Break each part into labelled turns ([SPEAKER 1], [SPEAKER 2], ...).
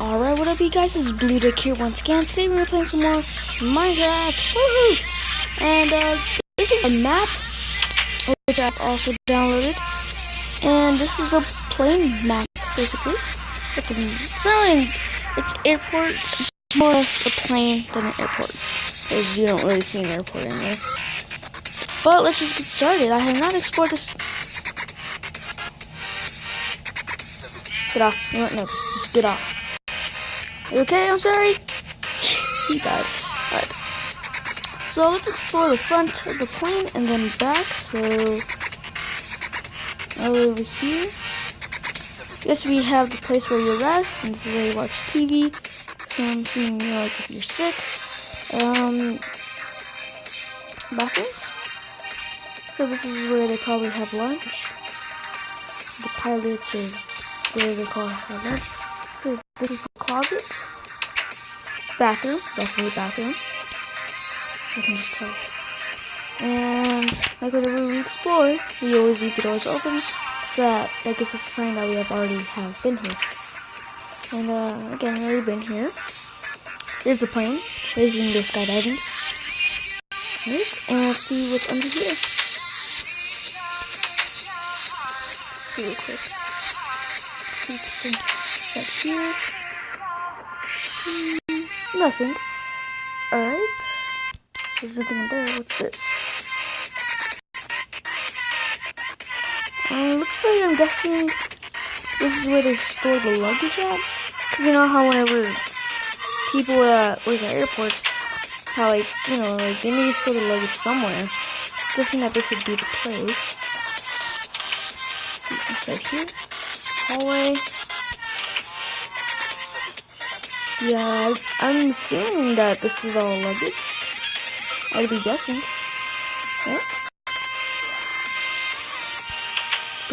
[SPEAKER 1] Alright, what up you guys, this is Blue Dick here once again. Today we're playing some more Minecraft, woohoo! And this is a map, which I've also downloaded. And this is a plane map, basically. It's airport, it's more or less a plane than an airport. Because you don't really see an airport in there. But let's just get started. I have not explored this. Get off. No, just get off. You okay? I'm sorry. He died. Alright. So let's explore the front of the plane and then back. So over here. Yes, we have the place where you rest and this is where you watch TV. So I'm assuming like if you're sick. Bathrooms. So this is where they probably have lunch. The pilots or where they call it have lunch. So this is the closet. Bathroom, definitely bathroom. I can just tell. And like whenever we explore, we always leave the doors open, so that gives us a sign that we have been here. And again, I've already been here. Here's the plane. Here's when you go skydiving. Right, and let's see what's under here. Let's see real quick. Set here. Nothing. Alright. There's nothing in there. What's this? Looks like I'm guessing this is where they store the luggage at. Because you know how whenever people work at airports, how like, they need to store the luggage somewhere. Guessing that this would be the place. So you can start here. Hallway. Yeah, I'm assuming that this is all luggage. I'd be guessing. Right?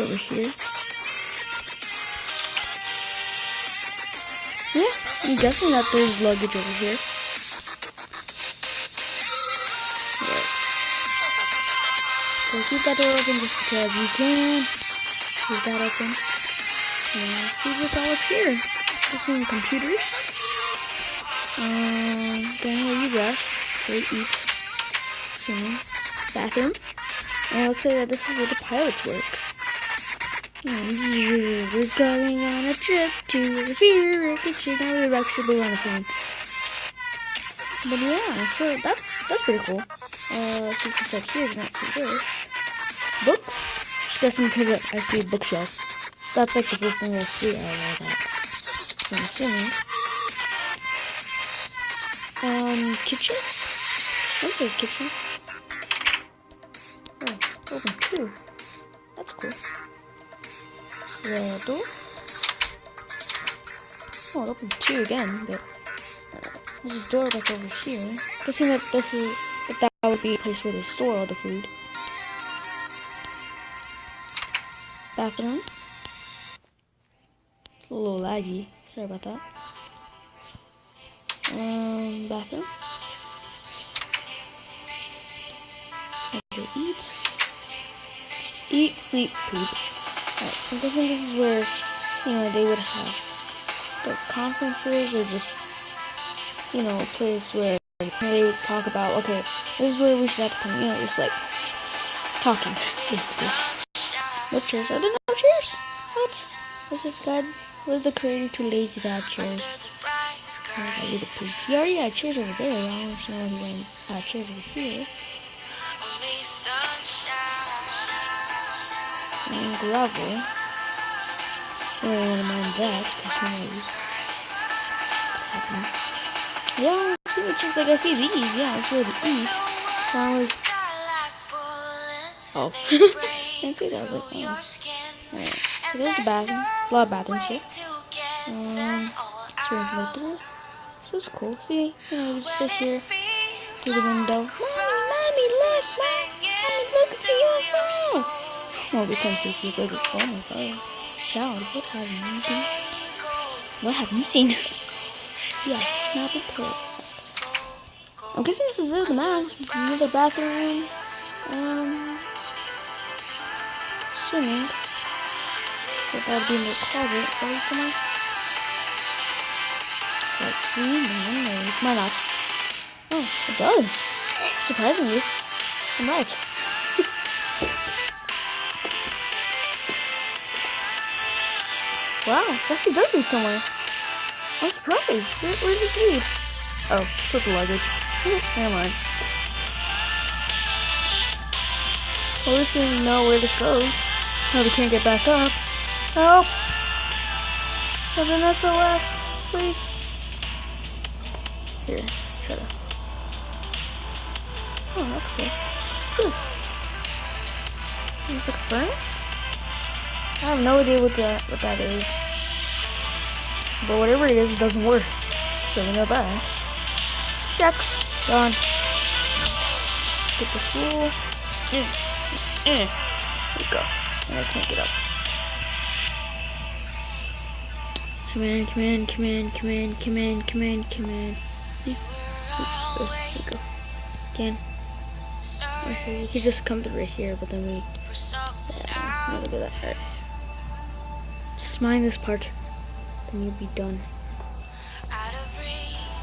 [SPEAKER 1] Over here. Yeah, I'm guessing that there's luggage over here. Right. So keep that door open just because you can. Keep that open. And let's see what's all up here. There's some computers. Then where you rest, where you eat, swimming, bathroom, and it looks like that this is where the pilots work. We're going on a trip to the fear kitchen. Now we're actually on a plane. But yeah, so that's pretty cool. Let's see what's up here. Not see this. Books. Guessing because I see a bookshelf. That's like the first thing I see out of all that. I'm assuming. Kitchen? What's a kitchen? Oh, open too. That's cool. The door? Oh, it opened two again, but there's a door back over here. Guessing that that would be a place where they store all the food. Bathroom. It's a little laggy. Sorry about that. Bathroom. Eat, sleep, poop. Alright, so I'm guessing this is where, they would have their conferences or just, a place where they would talk about, okay, this is where we should have to come, just like talking, basically. No chairs. Are there no chairs? What? What's this guy? Was the creator too lazy to have chairs? He already had chairs over there. I don't understand why he wouldn't have chairs over here. And gravel. I really want to mind that, because yeah, it's just like I see these. Yeah, it's where to eat. Oh. Can't see that. I was like, oh. Alright. So there's the bathroom. A lot of bathrooms here. So it's cool. See, just sit here through the window. Mommy, look! Mommy, look at you! Oh, we can't see you. Oh my god. Child, what have you seen? Yeah, snap a pill. I'm guessing this is it, the map. Another bathroom. Swimming. So that'd be in the closet, right, somewhere? Let's see. No. Why not? Oh, it does. Surprisingly, I'm right. Wow, it actually does lead somewhere. I'm surprised. Where does this lead? Oh, it's with the luggage. Never mind. Well, at least we know where this goes. Oh, we can't get back up. Help! Send an SOS, please. Here, shut up. Oh, that's cool. What's this? Is this a furnace? I have no idea what that is. But whatever it is, it doesn't work. So we know that. Check. Done. Get the spool. There we go. And I can't get up. Come in. There we go. Again. Okay, you could just come through right here, but then we... Yeah, look at that. Alright. Just mind this part. Then you'll be done.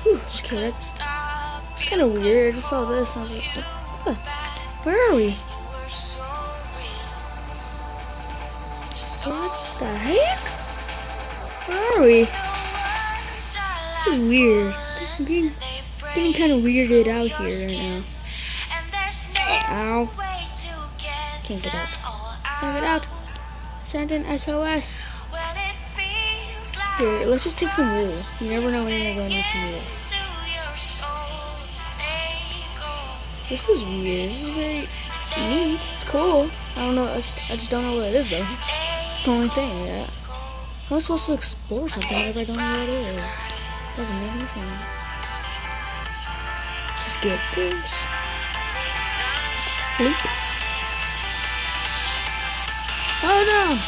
[SPEAKER 1] Whew, okay, that's kind of weird. I just saw this and I was like, what? Where are we? What the heck? Where are we? This is weird. I'm getting kind of weirded out here right now. Ow. Can't get out. Can't get out. Send an SOS. Here, let's just take some wool. You never know when you're going to need some wool. This is weird. This is very neat. It's cool. I don't know. I just don't know what it is though. It's the only thing. Yeah. How am I supposed to explore something if I don't know what it is? It doesn't make any sense. Just get this. Bleep. Oh no!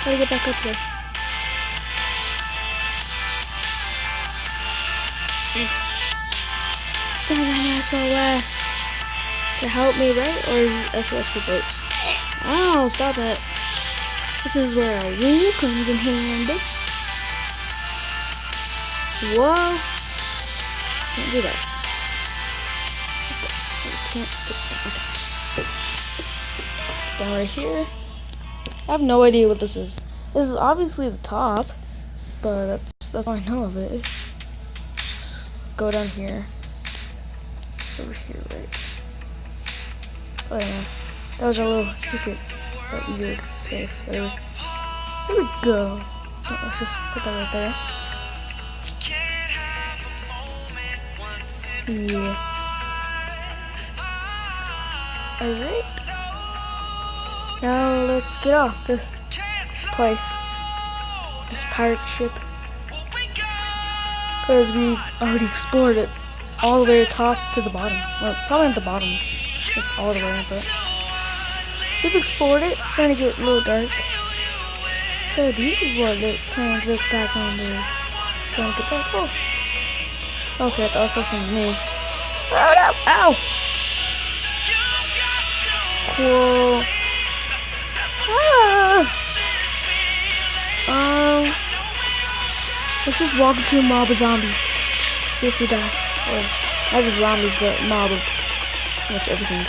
[SPEAKER 1] Gotta get back up there. Send an SOS to help me, right? Or SOS for boats? Oh, stop it. This is where our wool comes in handy. Whoa. Can't do that. Can't do that. Okay. Down right here. I have no idea what this is. This is obviously the top, but that's all I know of it. Just go down here. Over here, right? Oh yeah. That was a little secret. That weird place. There we go. Oh, let's just put that right there. Yeah. Alright. Now let's get off this place. This pirate ship. Because we already explored it all the way top to the bottom. Well, probably at the bottom. Like all the way, but we've explored it. It's starting to get a little dark. So these is what the plans look back on there. So get that. Oh. Okay, that's also something new. Oh no! Ow! Cool. Let's just walk into a mob of zombies. See if we die. Or not just zombies, but a mob of pretty much everything.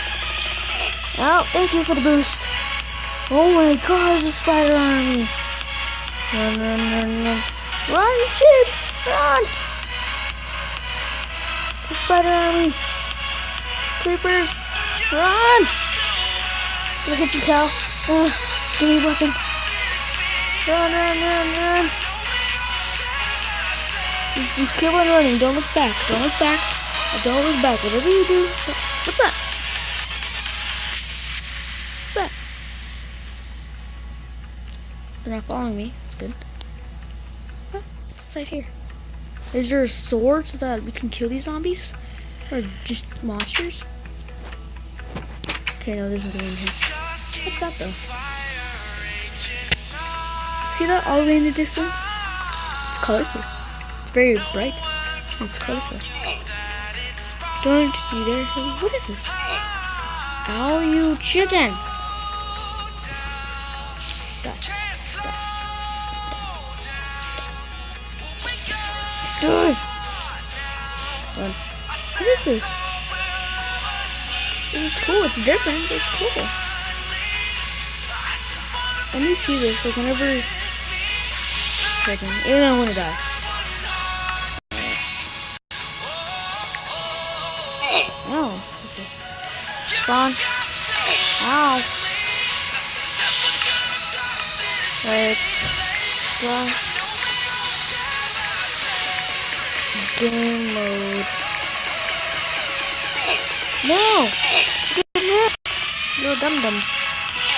[SPEAKER 1] Oh, thank you for the boost. Oh my god, there's a spider army. Run. Run, shit! Run! The spider army. Creepers. Run! Look at you, cow. Give me a weapon. Run. Just keep on running. Don't look back. Don't look back. Don't look back. Whatever you do. What's that? What's that? They're not following me. That's good. Huh? What's inside here? Is there a sword so that we can kill these zombies? Or just monsters? Okay, no, there's nothing in here. What's that though? See that all the way in the distance? It's colorful. It's very bright. It's colorful. Don't you dare. What is this? Ow, you chicken! Die. Die! Run. What is this? This is cool. It's different. It's cool. I need to see this. Like whenever. Even though I want to die. Oh. Okay. Spawn. Ow. Right. Spawn. Game mode. No! Get hit! Little dum-dum.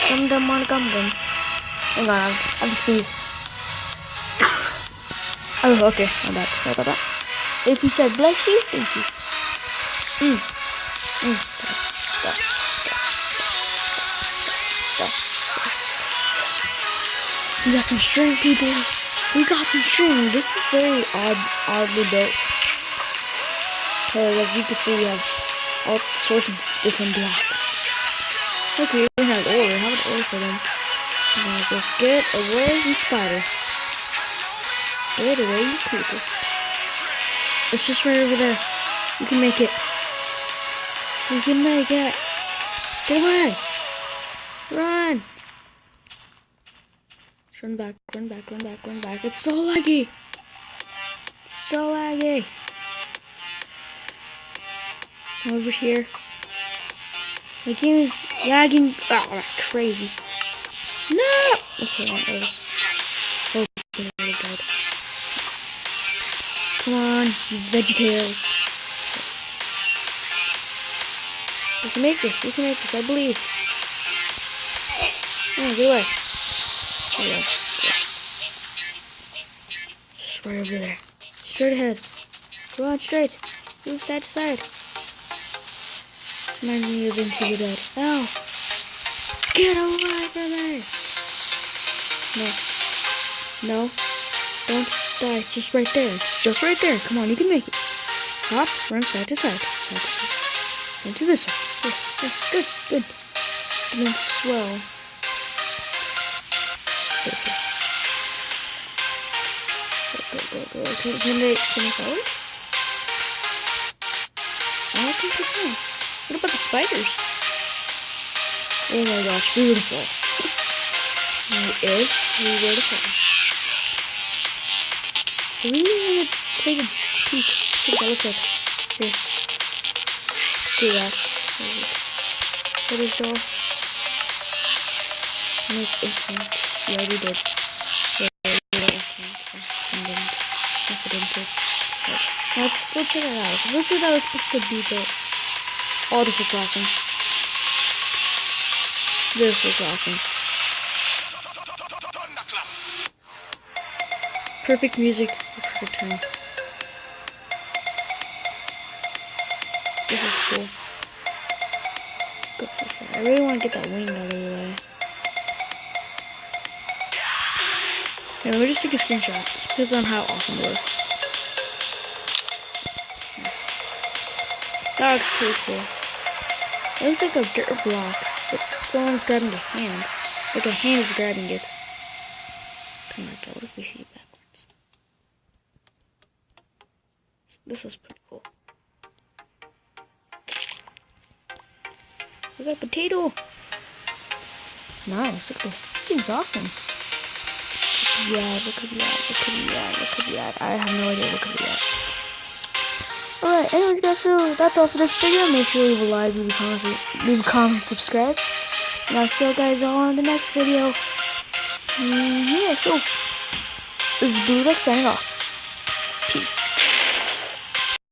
[SPEAKER 1] Dum-dum on a gum-gum. Hang on, I have to sneeze. Oh, okay. I'm back. Sorry about that. If you said bless you, thank you. We got some string, people. We got some string. This is very oddly built. Because as you can see, we have all sorts of different blocks. Look, we even have ore. How much ore for them? Let's get away, you spider. Get away, you creeper. It's just right over there. You can make it. You can make it. Get away. Run. Run back, run back, run back, run back. It's so laggy. It's so laggy. Over here. My game is lagging. Oh, crazy. No! Okay, I was hoping I would have died. Come on, you VeggieTales. We can make this. We can make this. I believe. Oh, get away. There you go. Just right over there. Straight ahead. Go on straight. Move side to side. Reminds me of Into the Dead. Ow! Get away from me! No. No. Don't die. It's just right there. It's just right there. Come on, you can make it. Hop, run side to side. Side to side. Into this side. Yes, good, good. And then swell. Go. Can they follow us? I don't think they can. What about the spiders? Oh my gosh, we were to fall. We were to fall. I really want to take a peek. See what that looks like. Here. Let's do that. What is all? Make infinite. We already did. Let's go check it out. Let's see how it's supposed to be built. Oh, this looks awesome. This looks awesome. Perfect music, perfect time. This is cool. What's this side? I really want to get that wing out of the way. Yeah, let me just take a screenshot. Just because on how awesome it looks. That looks pretty cool. It looks like a dirt block, but someone's grabbing a hand. Like a hand is grabbing it. Kind of like that. What if we see it backwards? This is pretty cool. We got a potato. Nice. Look at this. This thing's awesome. Yeah, look at that. I have no idea what could be that. Alright, anyways guys, so that's all for this video. Make sure you leave a like, leave a comment, subscribe. And I'll see you guys all in the next video. Yeah, so this is Blue Duck signing off. Peace.